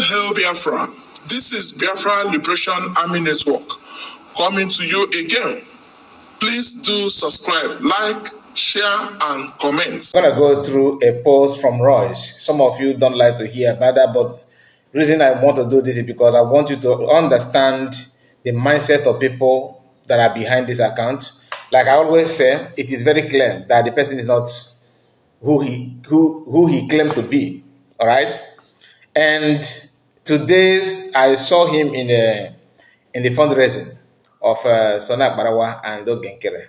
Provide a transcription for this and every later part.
All hail Biafra. This is Biafra Liberation Army Network coming to you again. Please do subscribe, like, share, and comment. I'm going to go through a post from Royce. Some of you don't like to hear about that, but the reason I want to do this is because I want you to understand the mindset of people that are behind this account. Like I always say, it is very clear that the person is not who he claimed to be. All right. And today's I saw him in the fundraising of Sonak Barawa and Dogenkere.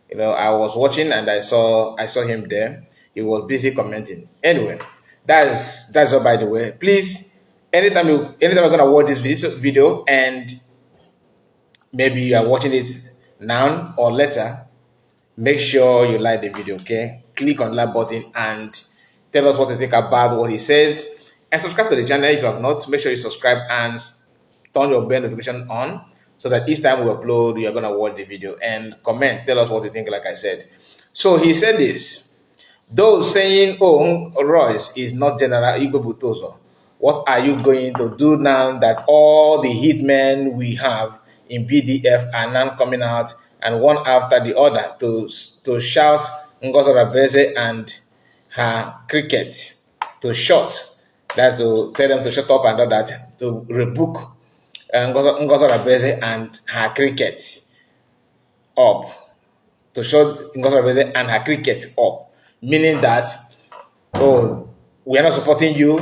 You know, I was watching and I saw him there. He was busy commenting. Anyway, that's all. By the way, please, anytime you're gonna watch this video, and maybe you are watching it now or later, make sure you like the video. Okay, click on that button and tell us what you think about what he says, and subscribe to the channel if you have not. Make sure you subscribe and turn your bell notification on, so that each time we upload, you're going to watch the video, and comment, tell us what you think, like I said. So he said this: those saying, oh, Royce is not General Igwe Butozo, what are you going to do now that all the hitmen we have in BDF are now coming out and one after the other to shout Ngozi Rabeze and her cricket to shut? That's to tell them to shut up and all that, to rebuke Ngozi Rabeze and her cricket up, to show Ngozi Rabeze and her cricket up, meaning that, oh, we are not supporting you,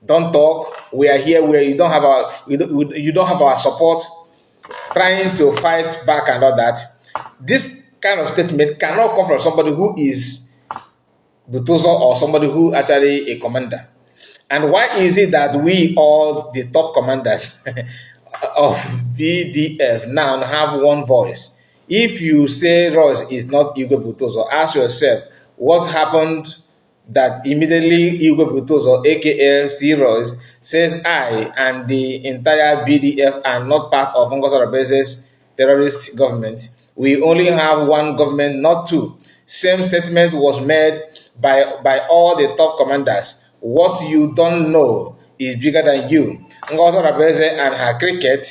don't talk, we are here where you don't have our support, trying to fight back and all that. This kind of statement cannot come from somebody who is Butozo or somebody who actually a commander. And why is it that we all, the top commanders of BDF, now have one voice? If you say Royce is not Igwe Butozo, ask yourself, what happened that immediately Igwe Butozo, aka C. Royce, says I and the entire BDF are not part of Ngozi Rabeze's terrorist government? We only have one government, not two. Same statement was made by all the top commanders. What you don't know is bigger than you. Ngozi Rabeze and her cricket.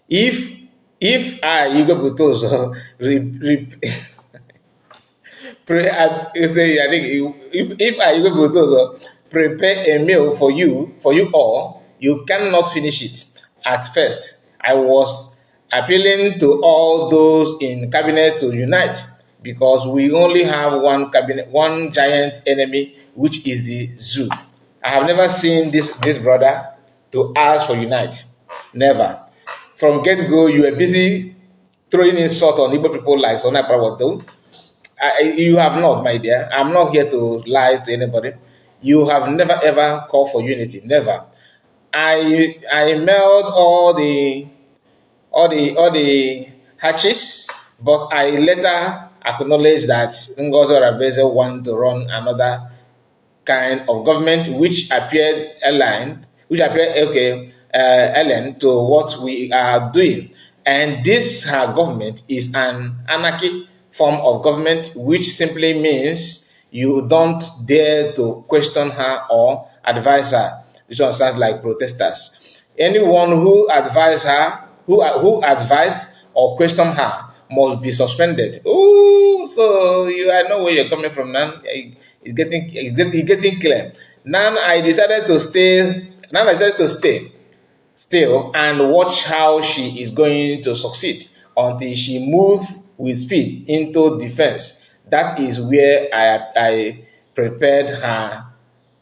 If I, Igwe Butozo, if I, Igwe Butozo, prepare a meal for you all, you cannot finish it. At first, I was appealing to all those in cabinet to unite, because we only have one giant enemy, which is the zoo. I have never seen this brother to ask for unite. Never. From get-go, you were busy throwing insult on Igbo people like Sona Prawato. You have not, my dear. I'm not here to lie to anybody. You have never ever called for unity. Never. I mailed all the hatches, but I later acknowledged that Ngozi Rabeze want to run another kind of government, which appeared aligned, alien to what we are doing. And this her government is an anarchy form of government, which simply means you don't dare to question her or advise her. This one sounds like protesters. Anyone who advised her, who advised or questioned her, must be suspended. Oh, so I know where you're coming from now. It's getting clear. Now I decided to stay still and watch how she is going to succeed until she moves with speed into defense. That is where I prepared her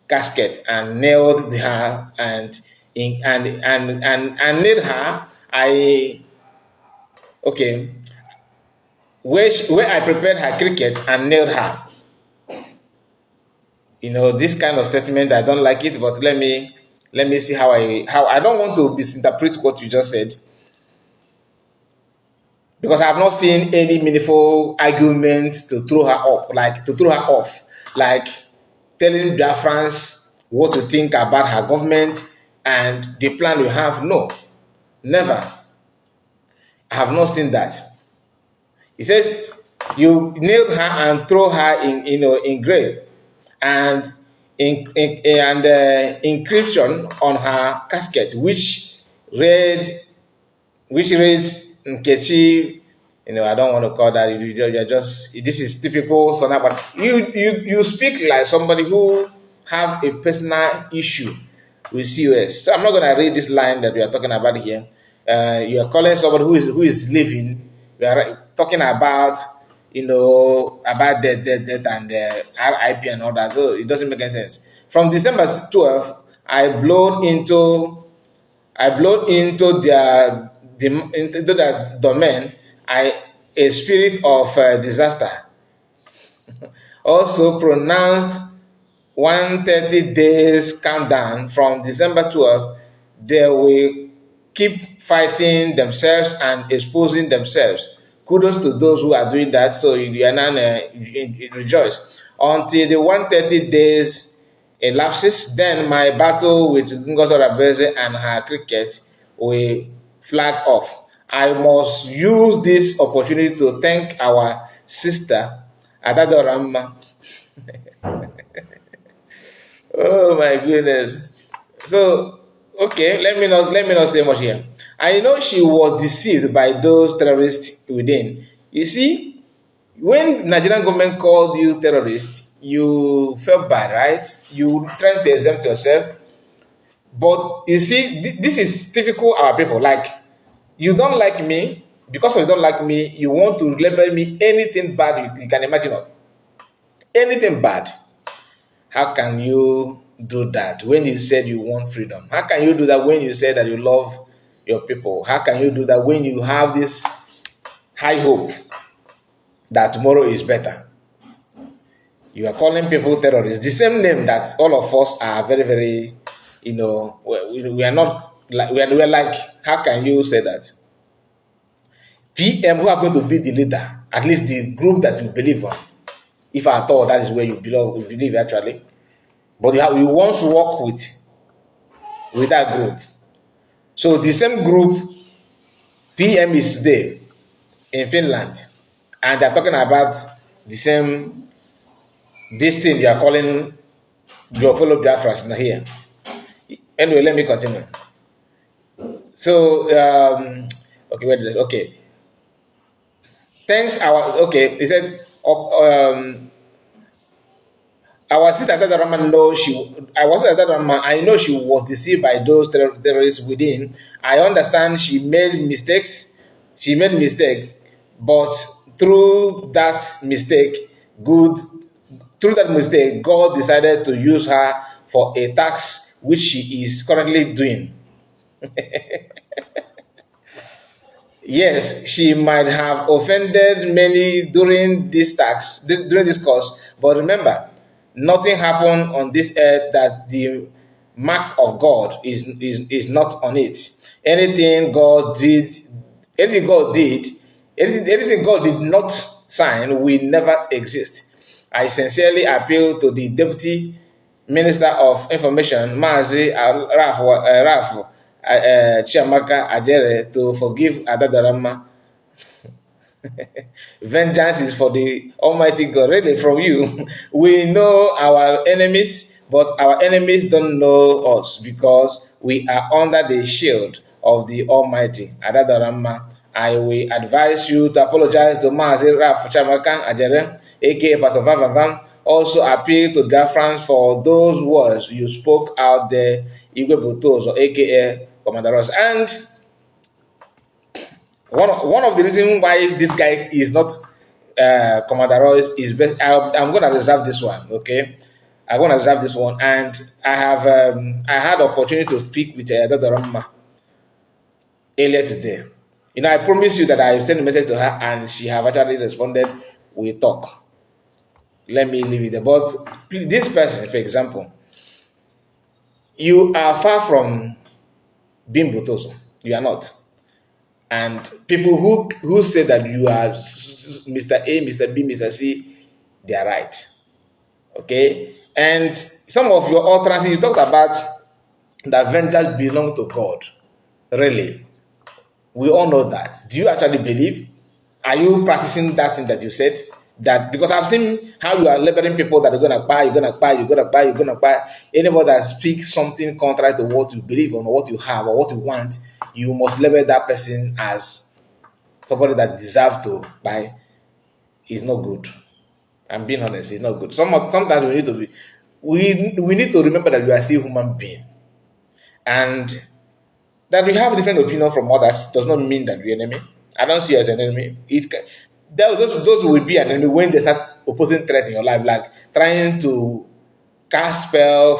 casket and nailed her and nailed her. Where I prepared her cricket and nailed her. You know, this kind of statement, I don't like it, but let me see how I don't want to misinterpret what you just said, because I have not seen any meaningful arguments to throw her off, like telling Biafrans what to think about her government and the plan we have. No, never. I have not seen that. He said you nailed her and throw her in grave, and and inscription on her casket, read, which reads Nkechi. I don't want to call that. You're just, this is typical Sona, but you speak like somebody who have a personal issue with COS. So I'm not gonna read this line that we are talking about here. You are calling somebody who is living. We are talking about about death and RIP and all that. So it doesn't make any sense. From December 12th, I blowed into their domain a spirit of disaster. Also pronounced 130 days countdown from December 12th. They will keep fighting themselves and exposing themselves. Kudos to those who are doing that. So you are now rejoice until the 130 days elapses. Then my battle with Ngozi Rabeze and her cricket will flag off. I must use this opportunity to thank our sister Adadorama. Oh my goodness. So okay, let me not say much here. I know she was deceived by those terrorists within. You see, when Nigerian government called you terrorist, you felt bad, right? You tried to exempt yourself. But you see, this is typical our people. Like, you don't like me, because of you don't like me, you want to label me anything bad you can imagine of. Anything bad. How can you do that when you said you want freedom? How can you do that when you said that you love your people? How can you do that when you have this high hope that tomorrow is better? You are calling people terrorists, the same name that all of us are very, very, we are not like, we are like, how can you say that? PM, who are going to be the leader, at least the group that you believe on, if at all that is where you belong, you believe actually. But you once work with that group. So the same group, PM is today in Finland, and they're talking about the same, this thing you are calling your fellow Biafrans here. Anyway, let me continue. So, okay, wait, okay. Thanks, he said, our sister Diorama I know she was deceived by those terrorists within. I understand she made mistakes. But through that mistake, good God decided to use her for a task which she is currently doing. Yes, she might have offended many during this course, but remember, nothing happened on this earth that the mark of God is not on it. Anything God did, anything God did, anything God did not sign will never exist. I sincerely appeal to the Deputy Minister of Information, Mazi Raf Chiamaka Ajere, to forgive Adadarama. Vengeance is for the Almighty God. Really, from you. We know our enemies, but our enemies don't know us because we are under the shield of the Almighty. Adadarama, I will advise you to apologize to Mazi Raf Chiamaka Ajere, aka Pastor Van. Also appeal to Biafrans for those words you spoke out there, Igwe Butos, or aka Commander Ross. And one of the reasons why this guy is not Commander Ross is I'm going to reserve this one, okay? I'm going to reserve this one. And I had opportunity to speak with Dr. Rama earlier today. I promise you that I sent a message to her and she have actually responded. We talk. Let me leave it there. But this person, for example, you are far from being Butoso. You are not. And people who say that you are Mr. A, Mr. B, Mr. C, they are right. Okay? And some of your utterances, you talked about that vengeance belongs to God. Really? We all know that. Do you actually believe? Are you practicing that thing that you said? That because I've seen how you are labeling people that are gonna buy, you're gonna buy, you're gonna buy, you're gonna buy. Anybody that speaks something contrary to what you believe on, or what you have, or what you want, you must label that person as somebody that deserves to buy. Is not good. I'm being honest, it's not good. Sometimes we need to remember that you are still human being, and that we have different opinion from others does not mean that we're enemy. I don't see you as an enemy. Those will be an enemy when they start opposing threat in your life, like trying to cast spell,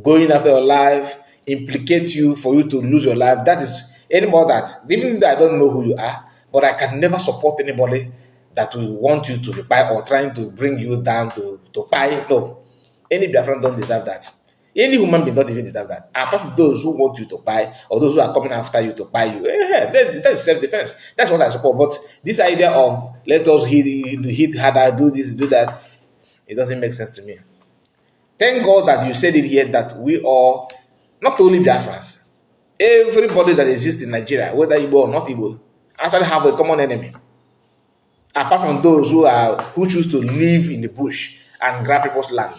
going after your life, implicate you for you to lose your life. That is anybody that, even though I don't know who you are, but I can never support anybody that will want you to buy or trying to bring you down to buy. No. Any Biafran don't deserve that. Any human being don't even deserve that. Apart from those who want you to buy or those who are coming after you to buy you, that's self-defense. That's what I support. But this idea of let us hit harder, do this, do that, it doesn't make sense to me. Thank God that you said it here that we are not only Biafrans, everybody that exists in Nigeria, whether Igbo or not Igbo, actually have a common enemy. Apart from those who choose to live in the bush and grab people's land.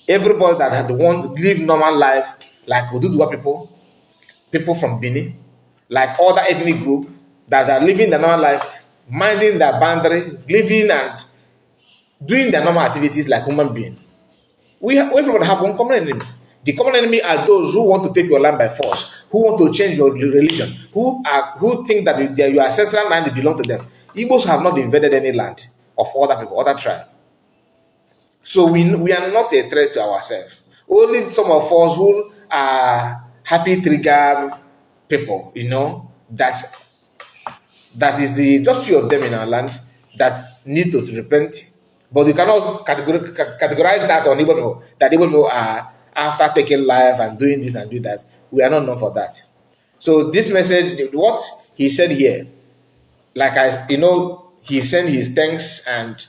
Everybody that had want to live normal life, like Oduduwa people from Benin, like other ethnic group that are living their normal life, minding their boundary, living and doing their normal activities like human beings. Everybody have one common enemy. The common enemy are those who want to take your land by force, who want to change your religion, who think that your ancestral land belong to them. Igbos have not invaded any land of other people, other tribes. So we are not a threat to ourselves. Only some of us who are happy trigger people, that is the just few of them in our land that need to repent. But you cannot categorize that on Igbo people, that Igbo people are after taking life and doing this and doing that. We are not known for that. So this message, what he said here, like he sent his thanks and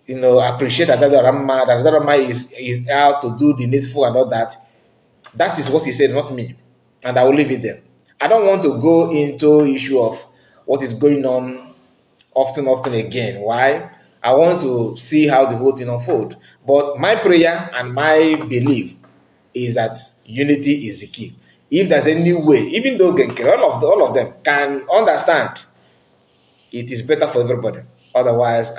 appreciate that Diorama is out to do the needful and all that. That is what he said, not me. And I will leave it there. I don't want to go into issue of what is going on often again. Why? I want to see how the whole thing unfold. But my prayer and my belief is that unity is the key. If there's any way, even though all of them can understand, it is better for everybody. Otherwise,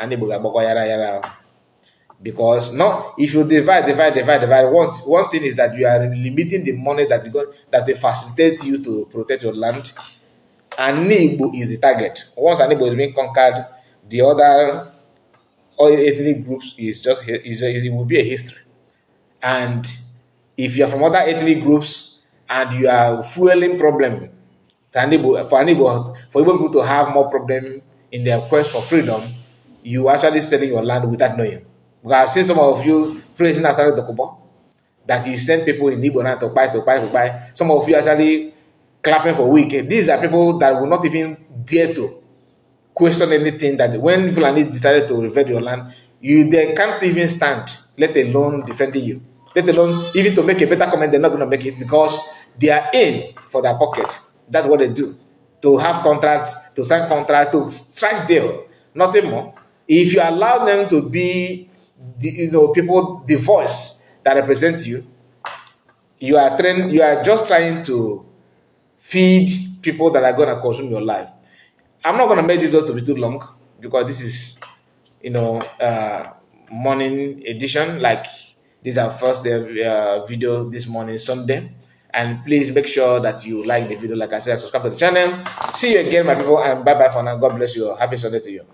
because no, if you divide, one thing is that you are limiting the money that they facilitate you to protect your land. And Igbo is the target. Once an Igbo is being conquered, the other ethnic groups it will be a history. And if you are from other ethnic groups and you are fueling problem for Igbo people to have more problem in their quest for freedom, you actually selling your land without knowing. Because I've seen some of you praising Asari Dokubo, that he sent people in Igbo land to buy. Some of you actually clapping for weak. These are people that will not even dare to question anything, that when Fulani decided to invade your land, they can't even stand, let alone defending you. Let alone even to make a better comment, they're not going to make it because they are in for their pocket. That's what they do. To have contracts, to sign contracts, to strike deal, nothing more. If you allow them to be, people, the voice that represent you, you are just trying to feed people that are going to consume your life. I'm not going to make this video to be too long because this is, morning edition. Like this is our first video this morning, Sunday. And please make sure that you like the video. Like I said, subscribe to the channel. See you again, my people, and bye bye for now. God bless you. Happy Sunday to you.